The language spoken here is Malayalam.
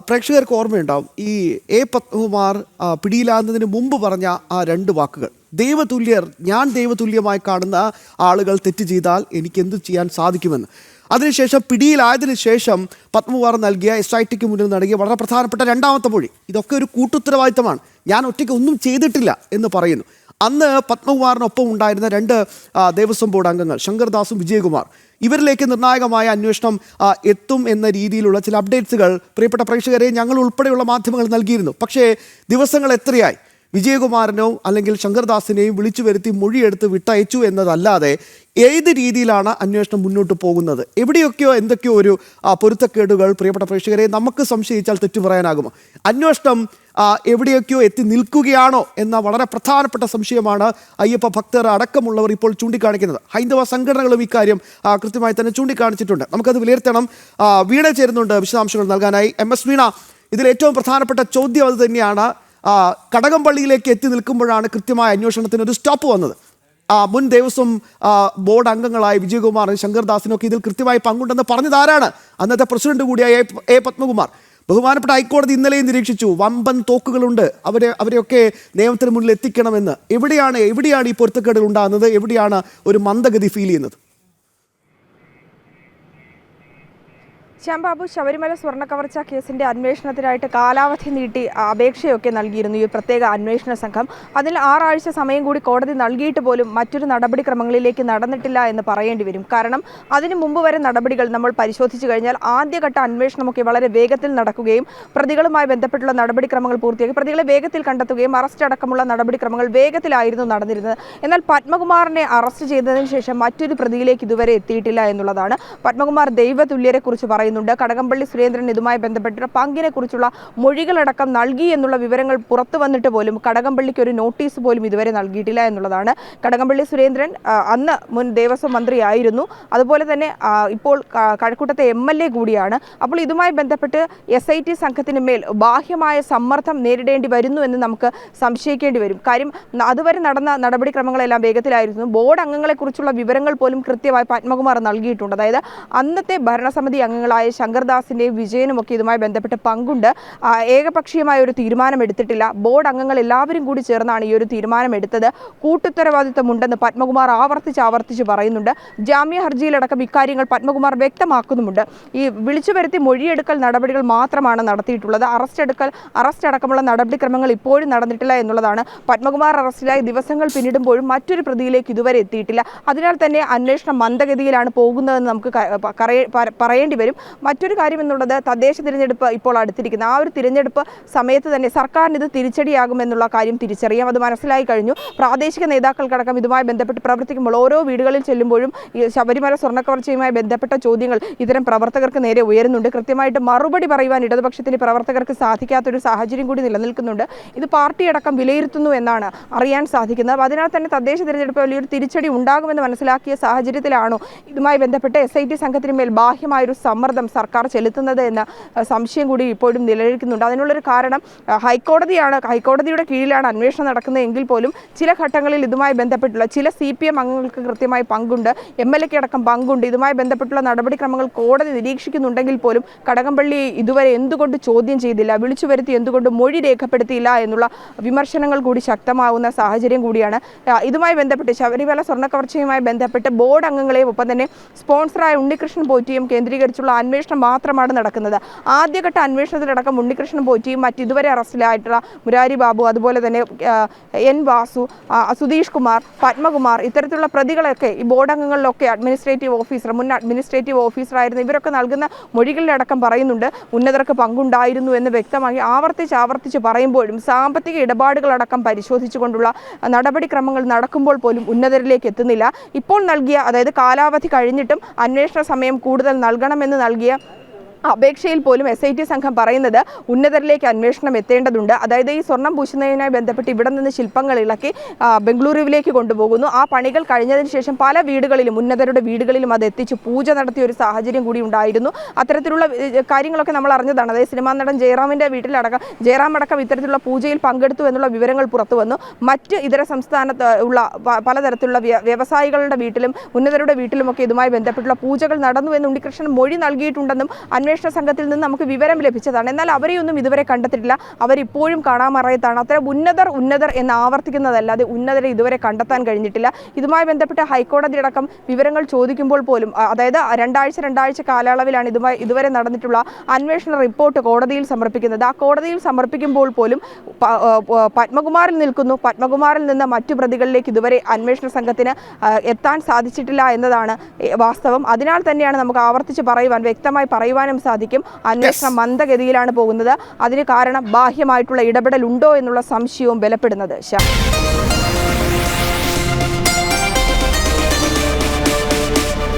പ്രേക്ഷകർക്ക് ഓർമ്മയുണ്ടാവും ഈ എ പത്മകുമാർ പിടിയിലാകുന്നതിന് മുമ്പ് പറഞ്ഞ ആ രണ്ട് വാക്കുകൾ, ദൈവതുല്യർ, ഞാൻ ദൈവതുല്യമായി കാണുന്ന ആളുകൾ തെറ്റ് ചെയ്താൽ എനിക്ക് എന്ത് ചെയ്യാൻ സാധിക്കുമെന്ന്. അതിനുശേഷം പിടിയിലായതിനു ശേഷം പത്മകുമാർ നൽകിയ SITക്ക് മുന്നിൽ നൽകിയ വളരെ പ്രധാനപ്പെട്ട രണ്ടാമത്തെ മൊഴി, ഇതൊക്കെ ഒരു കൂട്ടുത്തരവാദിത്തമാണ്, ഞാൻ ഒറ്റയ്ക്ക് ഒന്നും ചെയ്തിട്ടില്ല എന്ന് പറയുന്നു. അന്ന് പത്മകുമാറിനൊപ്പം ഉണ്ടായിരുന്ന രണ്ട് ദേവസ്വം ബോർഡ് അംഗങ്ങൾ ശങ്കർദാസും വിജയകുമാർ, ഇവരിലേക്ക് നിർണായകമായ അന്വേഷണം എത്തും എന്ന രീതിയിലുള്ള ചില അപ്ഡേറ്റ്സുകൾ പ്രിയപ്പെട്ട പ്രേക്ഷകരെ ഞങ്ങൾ ഉൾപ്പെടെയുള്ള മാധ്യമങ്ങൾ നൽകിയിരുന്നു. പക്ഷേ ദിവസങ്ങൾ എത്രയായി വിജയകുമാറിനോ അല്ലെങ്കിൽ ശങ്കർദാസിനെയും വിളിച്ചു വരുത്തി മൊഴിയെടുത്ത് വിട്ടയച്ചു എന്നതല്ലാതെ ഏത് രീതിയിലാണ് അന്വേഷണം മുന്നോട്ട് പോകുന്നത്? എവിടെയൊക്കെയോ എന്തൊക്കെയോ ഒരു പൊരുത്തക്കേടുകൾ പ്രിയപ്പെട്ട പ്രേക്ഷകരെ നമുക്ക് സംശയിച്ചാൽ തെറ്റു പറയാനാകുമോ? അന്വേഷണം എവിടെയൊക്കെയോ എത്തി നിൽക്കുകയാണോ എന്ന വളരെ പ്രധാനപ്പെട്ട സംശയമാണ് അയ്യപ്പ ഭക്തർ അടക്കമുള്ളവർ ഇപ്പോൾ ചൂണ്ടിക്കാണിക്കുന്നത്. ഹൈന്ദവ സംഘടനകളും ഇക്കാര്യം കൃത്യമായി തന്നെ ചൂണ്ടിക്കാണിച്ചിട്ടുണ്ട്. നമുക്കത് വിലയിരുത്തണം. വീണ ചേരുന്നുണ്ട് വിശദാംശങ്ങൾ നൽകാനായി. MS വീണ, ഇതിൽ ഏറ്റവും പ്രധാനപ്പെട്ട ചോദ്യം അത് തന്നെയാണ്. കടകംപള്ളിയിലേക്ക് എത്തി നിൽക്കുമ്പോഴാണ് കൃത്യമായ അന്വേഷണത്തിന് ഒരു സ്റ്റോപ്പ് വന്നത്. മുൻ ദേവസ്വം ബോർഡ് അംഗങ്ങളായ വിജയകുമാറിനും ശങ്കർദാസിനൊക്കെ ഇതിൽ കൃത്യമായി പങ്കുണ്ടെന്ന് പറഞ്ഞത് ആരാണ്? അന്നത്തെ പ്രസിഡന്റ് കൂടിയായ എ പത്മകുമാർ. ബഹുമാനപ്പെട്ട ഹൈക്കോടതി ഇന്നലെയും നിരീക്ഷിച്ചു, വമ്പൻ തോക്കുകളുണ്ട്, അവരെയൊക്കെ നിയമത്തിന് മുന്നിൽ എത്തിക്കണമെന്ന്. എവിടെയാണ് ഈ പൊരുത്തക്കേടുകൾ ഉണ്ടാകുന്നത്? എവിടെയാണ് ഒരു മന്ദഗതി ഫീൽ ചെയ്യുന്നത്? ശ്യാംബാബു, ശബരിമല സ്വർണ്ണ കവർച്ച കേസിന്റെ അന്വേഷണത്തിനായിട്ട് കാലാവധി നീട്ടി അപേക്ഷയൊക്കെ നൽകിയിരുന്നു ഈ പ്രത്യേക അന്വേഷണ സംഘം. അതിൽ 6 ആഴ്ച സമയം കൂടി കോടതി നൽകിയിട്ട് പോലും മറ്റൊരു നടപടിക്രമങ്ങളിലേക്ക് നടന്നിട്ടില്ല എന്ന് പറയേണ്ടി വരും. കാരണം അതിനു മുമ്പ് വരെ നടപടികൾ നമ്മൾ പരിശോധിച്ചു കഴിഞ്ഞാൽ ആദ്യഘട്ട അന്വേഷണമൊക്കെ വളരെ വേഗത്തിൽ നടക്കുകയും പ്രതികളുമായി ബന്ധപ്പെട്ടുള്ള നടപടിക്രമങ്ങൾ പൂർത്തിയാക്കി പ്രതികളെ വേഗത്തിൽ കണ്ടെത്തുകയും അറസ്റ്റ് അടക്കമുള്ള നടപടിക്രമങ്ങൾ വേഗത്തിലായിരുന്നു നടന്നിരുന്നത്. എന്നാൽ പത്മകുമാറിനെ അറസ്റ്റ് ചെയ്തതിനു ശേഷം മറ്റൊരു പ്രതിയിലേക്ക് ഇതുവരെ എത്തിയിട്ടില്ല എന്നുള്ളതാണ്. പത്മകുമാർ ദൈവതുല്യരെ കുറിച്ച് പറയുന്നുണ്ട്. കടകംപള്ളി സുരേന്ദ്രൻ ഇതുമായി ബന്ധപ്പെട്ട പങ്കിനെ കുറിച്ചുള്ള മൊഴികളടക്കം നൽകി എന്നുള്ള വിവരങ്ങൾ പുറത്തു വന്നിട്ട് പോലും കടകംപള്ളിക്ക് ഒരു നോട്ടീസ് പോലും ഇതുവരെ നൽകിയിട്ടില്ല എന്നുള്ളതാണ്. കടകംപള്ളി സുരേന്ദ്രൻ അന്ന് മുൻ ദേവസ്വം മന്ത്രിയായിരുന്നു, അതുപോലെ തന്നെ ഇപ്പോൾ കഴക്കൂട്ടത്തെ MLA കൂടിയാണ്. അപ്പോൾ ഇതുമായി ബന്ധപ്പെട്ട് SIT സംഘത്തിന് മേൽ ബാഹ്യമായ സമ്മർദ്ദം നേരിടേണ്ടി വരുന്നു എന്ന് നമുക്ക് സംശയിക്കേണ്ടി വരും. കാര്യം അതുവരെ നടന്ന നടപടിക്രമങ്ങളെല്ലാം വേഗത്തിലായിരുന്നു. ബോർഡ് അംഗങ്ങളെക്കുറിച്ചുള്ള വിവരങ്ങൾ പോലും കൃത്യമായി പത്മകുമാർ നൽകിയിട്ടുണ്ട്. അതായത് അന്നത്തെ ഭരണസമിതി അംഗങ്ങളായ ശങ്കർദാസിന്റെയും വിജയനുമൊക്കെ ഇതുമായി ബന്ധപ്പെട്ട് പങ്കുണ്ട്. ഏകപക്ഷീയമായ ഒരു തീരുമാനം എടുത്തിട്ടില്ല. ബോർഡ് അംഗങ്ങൾ എല്ലാവരും കൂടി ചേർന്നാണ് ഈ ഒരു തീരുമാനം എടുത്തത്. കൂട്ടുത്തരവാദിത്തമുണ്ടെന്ന് പത്മകുമാർ ആവർത്തിച്ച് പറയുന്നുണ്ട്. ജാമ്യ ഹർജിയിലടക്കം ഇക്കാര്യങ്ങൾ പത്മകുമാർ വ്യക്തമാക്കുന്നുമുണ്ട്. ഈ വിളിച്ചു വരുത്തി മൊഴിയെടുക്കൽ നടപടികൾ മാത്രമാണ് നടത്തിയിട്ടുള്ളത്. അറസ്റ്റ് അടക്കമുള്ള നടപടിക്രമങ്ങൾ ഇപ്പോഴും നടന്നിട്ടില്ല എന്നുള്ളതാണ്. പത്മകുമാർ അറസ്റ്റിലായി ദിവസങ്ങൾ പിന്നിടുമ്പോഴും മറ്റൊരു പ്രതിയിലേക്ക് ഇതുവരെ എത്തിയിട്ടില്ല. അതിനാൽ തന്നെ അന്വേഷണം മന്ദഗതിയിലാണ് പോകുന്നതെന്ന് നമുക്ക് പറയേണ്ടി വരും. മറ്റൊരു കാര്യം എന്നുള്ളത്, തദ്ദേശ തിരഞ്ഞെടുപ്പ് ഇപ്പോൾ അടുത്തിരിക്കുന്ന ആ ഒരു തിരഞ്ഞെടുപ്പ് സമയത്ത് തന്നെ സർക്കാരിന് ഇത് തിരിച്ചടിയാകുമെന്നുള്ള കാര്യം തിരിച്ചറിയാം. അത് മനസ്സിലായി കഴിഞ്ഞു. പ്രാദേശിക നേതാക്കൾക്കടക്കം ഇതുമായി ബന്ധപ്പെട്ട് പ്രവർത്തിക്കുമ്പോൾ ഓരോ വീടുകളിൽ ചെല്ലുമ്പോഴും ഈ ശബരിമല സ്വർണ്ണക്കവർച്ചയുമായി ബന്ധപ്പെട്ട ചോദ്യങ്ങൾ ഇത്തരം പ്രവർത്തകർക്ക് നേരെ ഉയരുന്നുണ്ട്. കൃത്യമായിട്ട് മറുപടി പറയുവാൻ ഇടതുപക്ഷത്തിന് പ്രവർത്തകർക്ക് സാധിക്കാത്തൊരു സാഹചര്യം കൂടി നിലനിൽക്കുന്നുണ്ട്. ഇത് പാർട്ടിയടക്കം വിലയിരുത്തുന്നു എന്നാണ് അറിയാൻ സാധിക്കുന്നത്. അതിനാൽ തന്നെ തദ്ദേശ തിരഞ്ഞെടുപ്പ് വലിയൊരു തിരിച്ചടി ഉണ്ടാകുമെന്ന് മനസ്സിലാക്കിയ സാഹചര്യത്തിലാണോ ഇതുമായി ബന്ധപ്പെട്ട് SIT സംഘത്തിന് മേൽ ബാഹ്യമായൊരു സമ്മർദ്ദം സർക്കാർ ചെലുത്തുന്നത് എന്ന സംശയം കൂടി ഇപ്പോഴും നിലനിൽക്കുന്നുണ്ട്. അതിനുള്ളൊരു കാരണം ഹൈക്കോടതിയുടെ കീഴിലാണ് അന്വേഷണം നടക്കുന്നത് എങ്കിൽ പോലും ചില ഘട്ടങ്ങളിൽ ഇതുമായി ബന്ധപ്പെട്ടുള്ള ചില CPM അംഗങ്ങൾക്ക് കൃത്യമായി പങ്കുണ്ട്, MLA അടക്കം പങ്കുണ്ട്. ഇതുമായി ബന്ധപ്പെട്ടുള്ള നടപടിക്രമങ്ങൾ കോടതി നിരീക്ഷിക്കുന്നുണ്ടെങ്കിൽ പോലും കടകംപള്ളി ഇതുവരെ എന്തുകൊണ്ട് ചോദ്യം ചെയ്തില്ല, വിളിച്ചു വരുത്തി എന്തുകൊണ്ട് മൊഴി രേഖപ്പെടുത്തിയില്ല എന്നുള്ള വിമർശനങ്ങൾ കൂടി ശക്തമാവുന്ന സാഹചര്യം കൂടിയാണ്. ഇതുമായി ബന്ധപ്പെട്ട് ശബരിമല സ്വർണ്ണക്കവർച്ചയുമായി ബന്ധപ്പെട്ട് ബോർഡ് അംഗങ്ങളെയും ഒപ്പം തന്നെ സ്പോൺസറായ ഉണ്ണികൃഷ്ണൻ പോറ്റിയും കേന്ദ്രീകരിച്ചുള്ള അന്വേഷണം മാത്രമാണ് നടക്കുന്നത്. ആദ്യഘട്ട അന്വേഷണത്തിലടക്കം ഉണ്ണികൃഷ്ണൻ പോറ്റിയും ഇതുവരെ അറസ്റ്റിലായിട്ടുള്ള മുരാരി ബാബു, അതുപോലെ തന്നെ N വാസു, സുധീഷ് കുമാർ, പത്മകുമാർ, ഇത്തരത്തിലുള്ള പ്രതികളൊക്കെ ഈ ബോർഡ് അംഗങ്ങളിലൊക്കെ മുൻ അഡ്മിനിസ്ട്രേറ്റീവ് ഓഫീസറായിരുന്നു. ഇവരൊക്കെ നൽകുന്ന മൊഴികളിലടക്കം പറയുന്നുണ്ട് ഉന്നതർക്ക് പങ്കുണ്ടായിരുന്നു എന്ന് വ്യക്തമായി ആവർത്തിച്ച് പറയുമ്പോഴും സാമ്പത്തിക ഇടപാടുകളടക്കം പരിശോധിച്ചുകൊണ്ടുള്ള നടപടിക്രമങ്ങൾ നടക്കുമ്പോൾ പോലും ഉന്നതരിലേക്ക് എത്തുന്നില്ല. ഇപ്പോൾ നൽകിയ, അതായത് കാലാവധി കഴിഞ്ഞിട്ടും അന്വേഷണ സമയം കൂടുതൽ നൽകണമെന്ന് നൽകിയ അപേക്ഷയിൽ പോലും SIT സംഘം പറയുന്നത് ഉന്നതരിലേക്ക് അന്വേഷണം എത്തേണ്ടതുണ്ട്. അതായത് ഈ സ്വർണം പൂശുന്നതിനുമായി ബന്ധപ്പെട്ട് ഇവിടെ നിന്ന് ശില്പങ്ങൾ ഇളക്കി ബംഗളൂരുവിലേക്ക് കൊണ്ടുപോകുന്നു. ആ പണികൾ കഴിഞ്ഞതിന് ശേഷം പല വീടുകളിലും ഉന്നതരുടെ വീടുകളിലും അത് എത്തിച്ച് പൂജ നടത്തിയ ഒരു സാഹചര്യം കൂടി ഉണ്ടായിരുന്നു. അത്തരത്തിലുള്ള കാര്യങ്ങളൊക്കെ നമ്മൾ അറിഞ്ഞതാണ്. അതായത് സിനിമാ നടൻ ജയറാമിൻ്റെ വീട്ടിലടക്കം ജയറാം അടക്കം ഇത്തരത്തിലുള്ള പൂജയിൽ പങ്കെടുത്തു എന്നുള്ള വിവരങ്ങൾ പുറത്തു വന്നു. മറ്റ് ഇതര സംസ്ഥാനത്ത് ഉള്ള പലതരത്തിലുള്ള വ്യവസായികളുടെ വീട്ടിലും ഉന്നതരുടെ വീട്ടിലുമൊക്കെ ഇതുമായി ബന്ധപ്പെട്ടുള്ള പൂജകൾ നടന്നു എന്ന് ഉണ്ണികൃഷ്ണൻ മൊഴി നൽകിയിട്ടുണ്ടെന്നും അന്വേഷണ സംഘത്തിൽ നിന്ന് നമുക്ക് വിവരം ലഭിച്ചതാണ്. എന്നാൽ അവരെയൊന്നും ഇതുവരെ കണ്ടെത്തിയിട്ടില്ല. അവരിപ്പോഴും കാണാമറയത്താണ്. അത്തരം ഉന്നതർ എന്ന് ആവർത്തിക്കുന്നതല്ലാതെ ഉന്നതരെ ഇതുവരെ കണ്ടെത്താൻ കഴിഞ്ഞിട്ടില്ല. ഇതുമായി ബന്ധപ്പെട്ട് ഹൈക്കോടതിയടക്കം വിവരങ്ങൾ ചോദിക്കുമ്പോൾ പോലും, അതായത് രണ്ടാഴ്ച കാലയളവിലാണ് ഇതുവരെ നടന്നിട്ടുള്ള അന്വേഷണ റിപ്പോർട്ട് കോടതിയിൽ സമർപ്പിക്കുന്നത്. ആ കോടതിയിൽ സമർപ്പിക്കുമ്പോൾ പോലും പത്മകുമാറിൽ നിൽക്കുന്നു. പത്മകുമാറിൽ നിന്ന് മറ്റു പ്രതികളിലേക്ക് ഇതുവരെ അന്വേഷണ സംഘത്തിന് എത്താൻ സാധിച്ചിട്ടില്ല എന്നതാണ് വാസ്തവം. അതിനാൽ തന്നെയാണ് നമുക്ക് ആവർത്തിച്ച് വ്യക്തമായി പറയുവാനും സാധിക്കും, അന്വേഷണം മന്ദഗതിയിലാണ് പോകുന്നത്. അതിന് കാരണം ബാഹ്യമായിട്ടുള്ള ഇടപെടൽ ഉണ്ടോ എന്നുള്ള സംശയവും ബലപ്പെടുന്നത്.